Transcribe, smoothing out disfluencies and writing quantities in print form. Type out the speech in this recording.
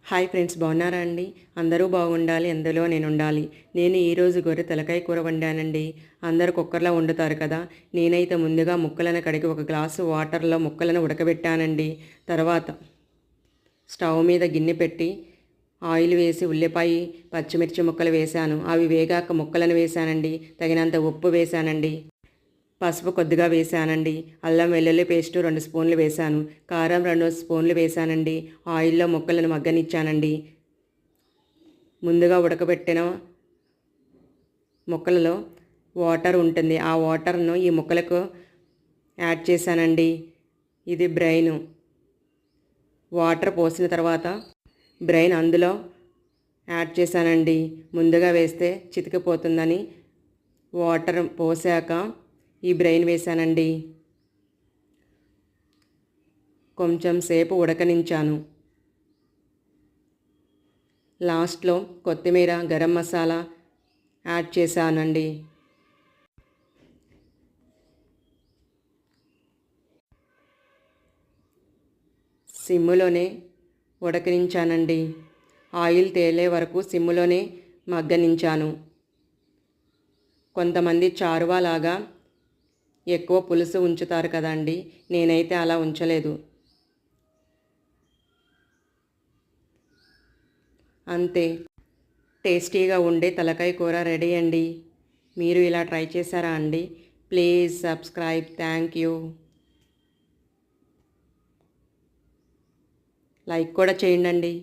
Hi friends, బాగున్నారా అండి? అందరూ బాగుండాలి, అందులో నేను ఉండాలి. నేను ఈరోజు గొర్రె తలకాయ కూర వండానండి. అందరూ కుక్కర్లో వండుతారు కదా. నేనైతే ముందుగా ముక్కలను కడిగి ఒక గ్లాసు వాటర్లో ముక్కలను ఉడకబెట్టానండి. తర్వాత స్టవ్ మీద గిన్నె పెట్టి ఆయిల్ వేసి ఉల్లిపాయ పచ్చిమిర్చి ముక్కలు వేశాను. అవి వేగాక ముక్కలను వేశానండి. తగినంత ఉప్పు వేశానండి. పసుపు కొద్దిగా వేసానండి. అల్లం వెల్లుల్లి పేస్టు 2 స్పూన్లు వేశాను. కారం 2 స్పూన్లు వేశానండి. ఆయిల్లో ముక్కలను మగ్గనిచ్చానండి. ముందుగా ఉడకబెట్టిన ముక్కలలో వాటర్ ఉంటుంది. ఆ వాటర్ను ఈ ముక్కలకు యాడ్ చేశానండి. ఇది బ్రెయిన్. వాటర్ పోసిన తర్వాత బ్రెయిన్ అందులో యాడ్ చేశానండి. ముందుగా వేస్తే చితికిపోతుందని వాటర్ పోసాక ఈ బ్రెయిన్ వేశానండి. కొంచెం సేపు ఉడకనించాను. లాస్ట్లో కొత్తిమీర గరం మసాలా యాడ్ చేశానండి. సిమ్ములోనే ఉడకనించానండి. ఆయిల్ తేలే వరకు సిమ్ములోనే మగ్గనించాను. కొంతమంది చారువాలాగా ఎక్కువ పులుసు ఉంచుతారు కదండి. నేనైతే అలా ఉంచలేదు. అంతే, టేస్టీగా ఉండే తలకాయ కూర రెడీ అండి. మీరు ఇలా ట్రై చేశారా అండి? Please subscribe. Thank you. Like కూడా చేయండి.